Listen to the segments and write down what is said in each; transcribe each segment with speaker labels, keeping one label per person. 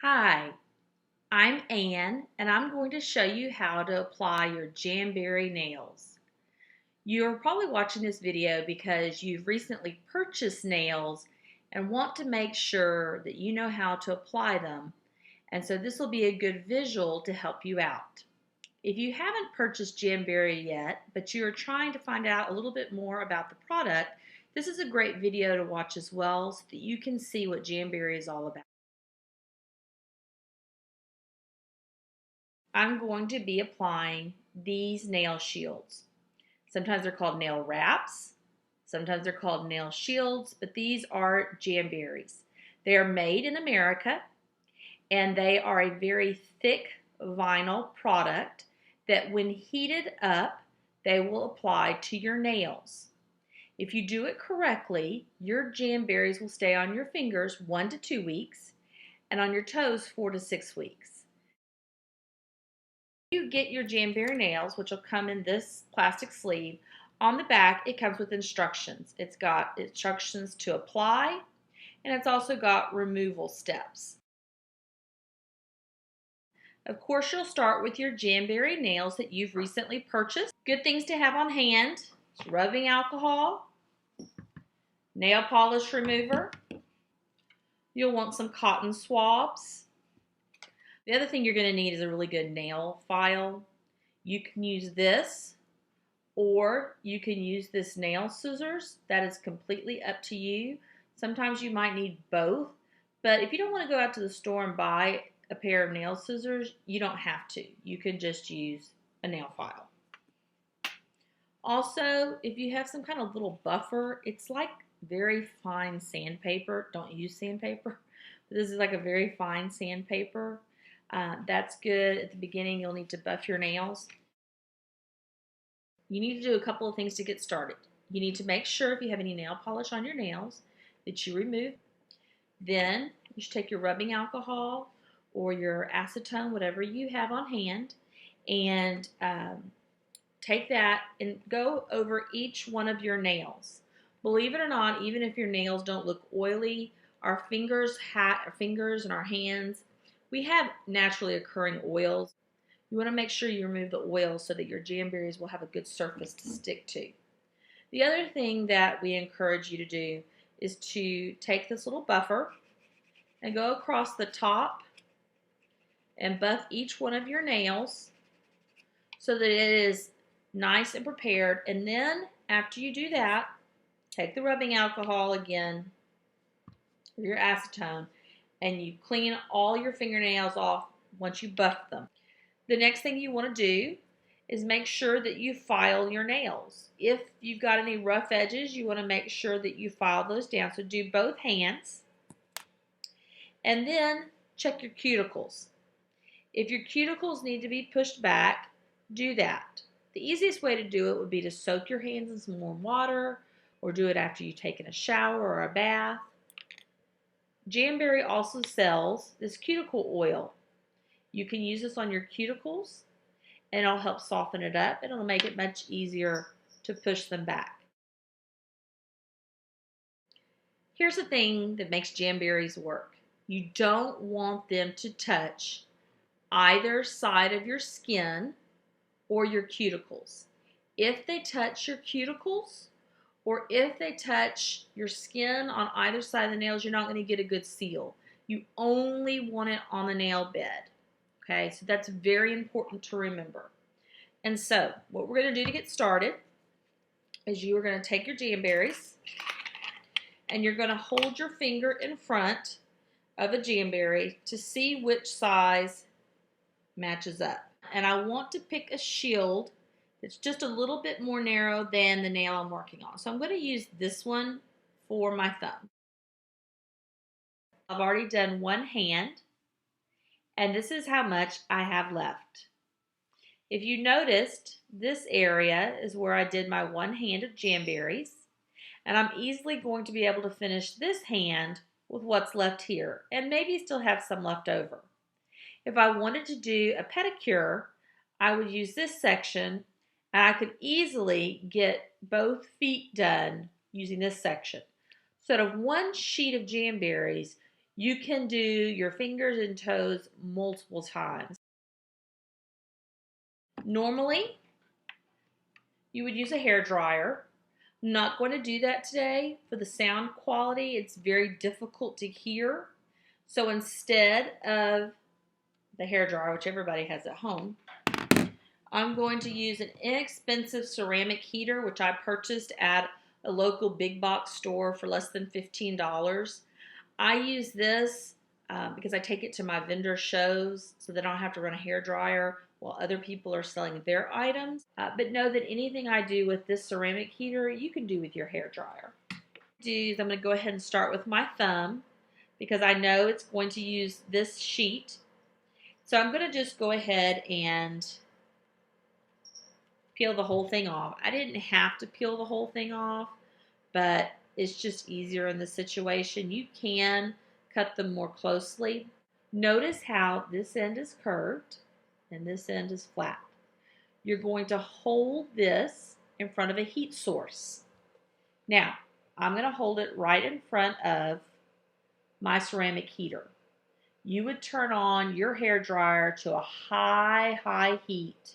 Speaker 1: Hi, I'm Anne, and I'm going to show you how to apply your Jamberry nails. You're probably watching this video because you've recently purchased nails and want to make sure that you know how to apply them, and so this will be a good visual to help you out. If you haven't purchased Jamberry yet, but you are trying to find out a little bit more about the product, this is a great video to watch as well so that you can see what Jamberry is all about. I'm going to be applying these nail shields. Sometimes they're called nail wraps, sometimes they're called nail shields, but these are Jamberries. They are made in America and they are a very thick vinyl product that when heated up, they will apply to your nails. If you do it correctly, your Jamberries will stay on your fingers 1 to 2 weeks and on your toes 4 to 6 weeks. You get your Jamberry nails, which will come in this plastic sleeve. On the back, it comes with instructions. It's got instructions to apply, and it's also got removal steps. Of course, you'll start with your Jamberry nails that you've recently purchased. Good things to have on hand: rubbing alcohol, nail polish remover. You'll want some cotton swabs. The other thing you're going to need is a really good nail file. You can use this, or you can use this nail scissors. That is completely up to you. Sometimes you might need both, but if you don't want to go out to the store and buy a pair of nail scissors, you don't have to. You can just use a nail file. Also, if you have some kind of little buffer, it's like very fine sandpaper. Don't use sandpaper. This is like a very fine sandpaper. That's good. At the beginning, you'll need to buff your nails. You need to do a couple of things to get started. You need to make sure if you have any nail polish on your nails that you remove. Then you should take your rubbing alcohol or your acetone, whatever you have on hand, and take that and go over each one of your nails. Believe it or not, even if your nails don't look oily, our fingers and our hands, we have naturally occurring oils. You want to make sure you remove the oil so that your Jamberries will have a good surface to stick to. The other thing that we encourage you to do is to take this little buffer and go across the top and buff each one of your nails so that it is nice and prepared. And then after you do that, take the rubbing alcohol again, or your acetone, and you clean all your fingernails off once you buff them. The next thing you want to do is make sure that you file your nails. If you've got any rough edges, you want to make sure that you file those down. So do both hands. And then check your cuticles. If your cuticles need to be pushed back, do that. The easiest way to do it would be to soak your hands in some warm water or do it after you've taken a shower or a bath. Jamberry also sells this cuticle oil. You can use this on your cuticles and it'll help soften it up and it'll make it much easier to push them back. Here's the thing that makes Jamberries work. You don't want them to touch either side of your skin or your cuticles. If they touch your cuticles or if they touch your skin on either side of the nails, you're not going to get a good seal. You only want it on the nail bed. Okay, so that's very important to remember. And so what we're going to do to get started is you are going to take your Jamberries and you're going to hold your finger in front of a Jamberry to see which size matches up. And I want to pick a shield that's just a little bit more narrow than the nail I'm working on. So I'm going to use this one for my thumb. I've already done one hand, and this is how much I have left. If you noticed, this area is where I did my one hand of Jamberries, and I'm easily going to be able to finish this hand with what's left here, and maybe still have some left over. If I wanted to do a pedicure, I would use this section, and I could easily get both feet done using this section. So out of one sheet of Jamberries, You can do your fingers and toes multiple times. Normally, you would use a hair dryer. I'm not going to do that today. For the sound quality, it's very difficult to hear. So instead of the hair dryer, which everybody has at home, I'm going to use an inexpensive ceramic heater, which I purchased at a local big box store for less than $15. I use this because I take it to my vendor shows so that I don't have to run a hair dryer while other people are selling their items. But know that anything I do with this ceramic heater, you can do with your hair dryer. I'm going to go ahead and start with my thumb because I know it's going to use this sheet. So I'm going to just go ahead and peel the whole thing off. I didn't have to peel the whole thing off, but it's just easier in this situation. You can cut them more closely. Notice how this end is curved and this end is flat. You're going to hold this in front of a heat source. Now, I'm going to hold it right in front of my ceramic heater. You would turn on your hair dryer to a high heat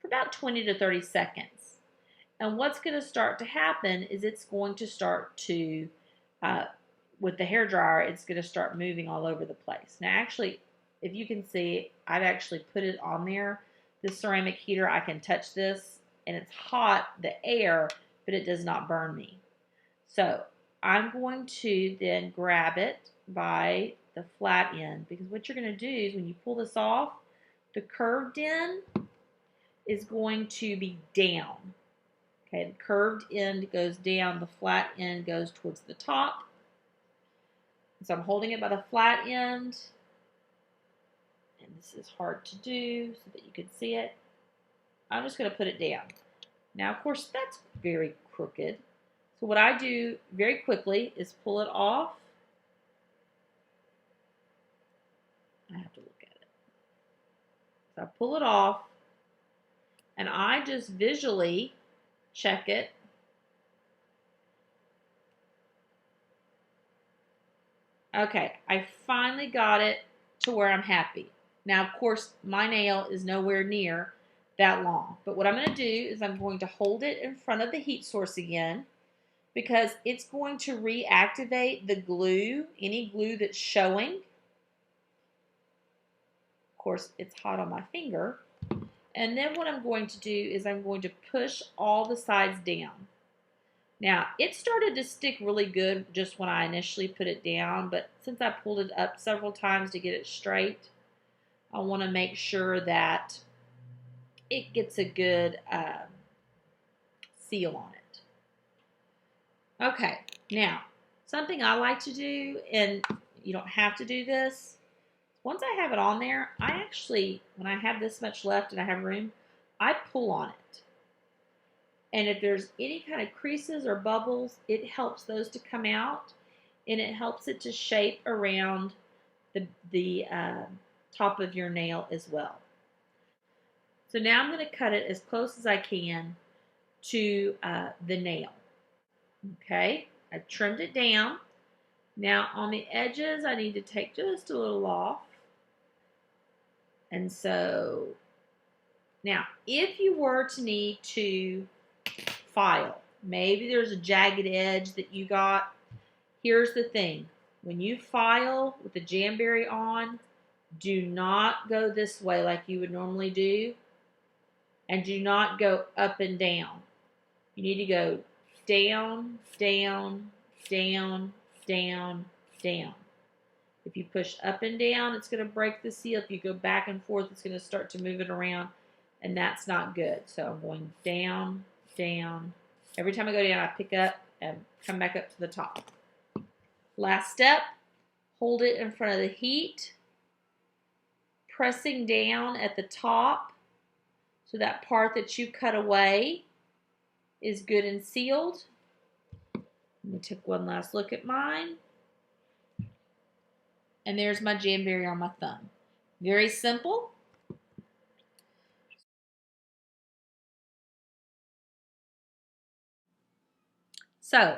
Speaker 1: for about 20 to 30 seconds. And what's going to start to happen is it's going to start to, with the hair dryer, it's going to start moving all over the place. Now, actually, if you can see, I've actually put it on there. This ceramic heater, I can touch this, and it's hot, the air, but it does not burn me. So I'm going to then grab it by the flat end, because what you're going to do is when you pull this off, the curved end is going to be down. Okay, the curved end goes down, the flat end goes towards the top. So I'm holding it by the flat end, and this is hard to do so that you can see it. I'm just going to put it down. Now, of course, that's very crooked. So what I do very quickly is pull it off. I have to look at it. So I pull it off, and I just visually check it. Okay, I finally got it to where I'm happy. Now, of course, my nail is nowhere near that long. But what I'm going to do is I'm going to hold it in front of the heat source again, because it's going to reactivate the glue, any glue that's showing. Of course, it's hot on my finger. And then what I'm going to do is I'm going to push all the sides down. Now, it started to stick really good just when I initially put it down, but since I pulled it up several times to get it straight, I want to make sure that it gets a good seal on it. Okay, now, something I like to do, and you don't have to do this, once I have it on there, I actually, when I have this much left and I have room, I pull on it. And if there's any kind of creases or bubbles, it helps those to come out, and it helps it to shape around the top of your nail as well. So now I'm going to cut it as close as I can to the nail. Okay, I trimmed it down. Now on the edges, I need to take just a little off. And so now, if you were to need to file, maybe there's a jagged edge that you got. Here's the thing. When you file with the Jamberry on, do not go this way like you would normally do, and do not go up and down. You need to go down, down, down, down, down. If you push up and down, it's going to break the seal. If you go back and forth, it's going to start to move it around, and that's not good. So I'm going down, down. Every time I go down, I pick up and come back up to the top. Last step, hold it in front of the heat, pressing down at the top so that part that you cut away is good and sealed. Let me take one last look at mine. And there's my Jamberry on my thumb. Very simple. So,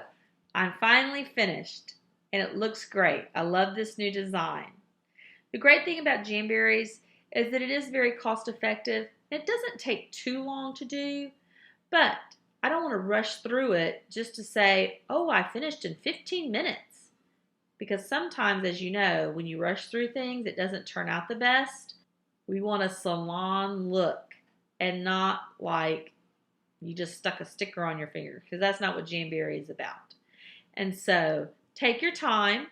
Speaker 1: I'm finally finished. and it looks great. I love this new design. The great thing about Jamberries is that it is very cost effective. It doesn't take too long to do, but I don't want to rush through it just to say, oh, I finished in 15 minutes. Because sometimes, as you know, when you rush through things, it doesn't turn out the best. We want a salon look and not like you just stuck a sticker on your finger, because that's not what Jamberry is about. And so take your time.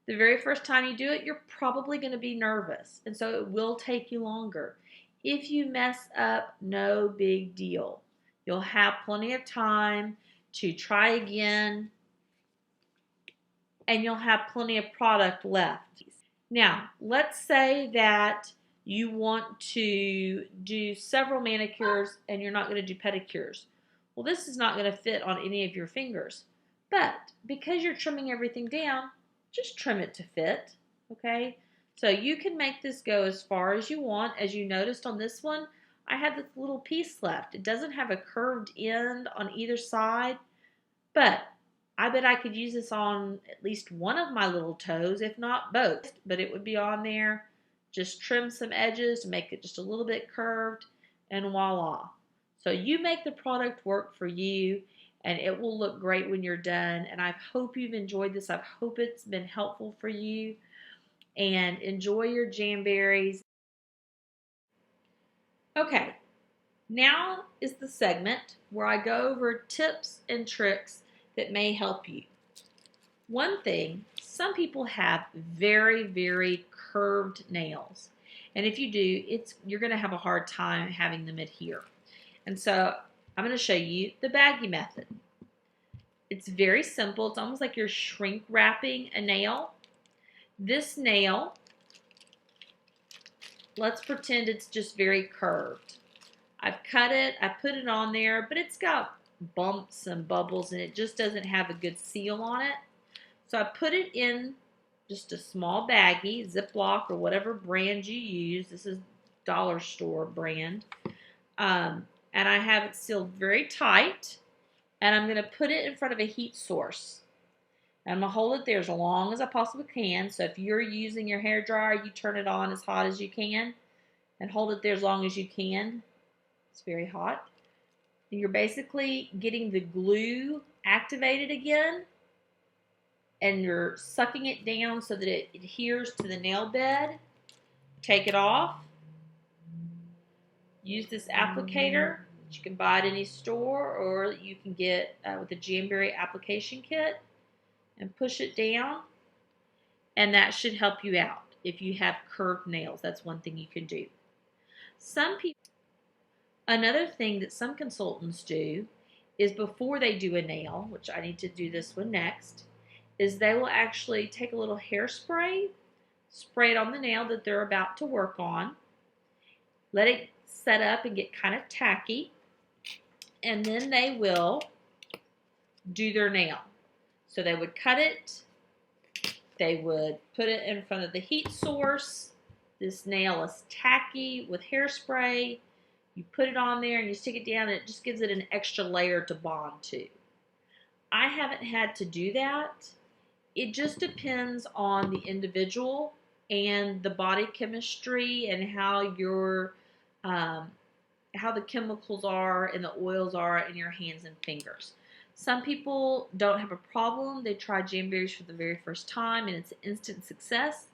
Speaker 1: The very first time you do it, you're probably going to be nervous, and so it will take you longer. If you mess up, no big deal. You'll have plenty of time to try again, and you'll have plenty of product left. Now, let's say that you want to do several manicures and you're not going to do pedicures. Well, this is not going to fit on any of your fingers. But because you're trimming everything down, just trim it to fit, okay? So you can make this go as far as you want. As you noticed on this one, I had this little piece left. It doesn't have a curved end on either side, but I bet I could use this on at least one of my little toes, if not both, but it would be on there. Just trim some edges to make it just a little bit curved, and voila. So you make the product work for you, and it will look great when you're done. And I hope you've enjoyed this. I hope it's been helpful for you. And enjoy your Jamberries. Okay, now is the segment where I go over tips and tricks that may help you. One thing, some people have very, very curved nails. And if you do, you're going to have a hard time having them adhere. And so I'm going to show you the baggy method. It's very simple. It's almost like you're shrink wrapping a nail. This nail, let's pretend it's just very curved. I've cut it, I put it on there, but it's got bumps and bubbles and it just doesn't have a good seal on it. So I put it in just a small baggie, Ziploc or whatever brand you use. This is dollar store brand. And I have it sealed very tight. And I'm going to put it in front of a heat source. And I'm going to hold it there as long as I possibly can. So if you're using your hair dryer, you turn it on as hot as you can. And hold it there as long as you can. It's very hot. And you're basically getting the glue activated again. And you're sucking it down so that it adheres to the nail bed. Take it off. Use this applicator. You can buy at any store, or you can get with the Jamberry application kit and push it down. And that should help you out if you have curved nails. That's one thing you can do. Another thing that some consultants do is before they do a nail, which I need to do this one next, is they will actually take a little hairspray, spray it on the nail that they're about to work on, let it set up and get kind of tacky, and then they will do their nail. So they would cut it, they would put it in front of the heat source. This nail is tacky with hairspray. You put it on there and you stick it down, and it just gives it an extra layer to bond to. I haven't had to do that. It just depends on the individual and the body chemistry and how your how the chemicals are and the oils are in your hands and fingers. Some people don't have a problem. They try Jamberries for the very first time and it's an instant success.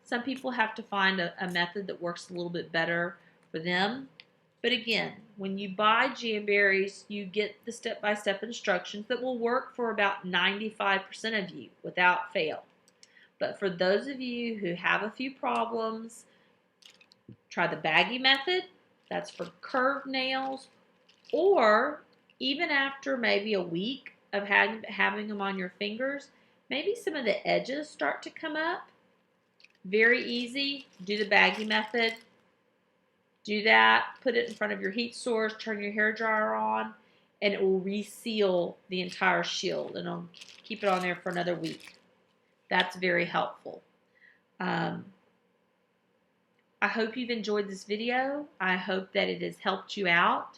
Speaker 1: Some people have to find a method that works a little bit better for them. But again, when you buy Jamberries, you get the step-by-step instructions that will work for about 95% of you without fail. But for those of you who have a few problems, try the baggy method. That's for curved nails. Or even after maybe a week of having them on your fingers, maybe some of the edges start to come up. Very easy. Do the baggy method. Do that, put it in front of your heat source, turn your hair dryer on, and it will reseal the entire shield, and it'll keep it on there for another week. That's very helpful. I hope you've enjoyed this video. I hope that it has helped you out.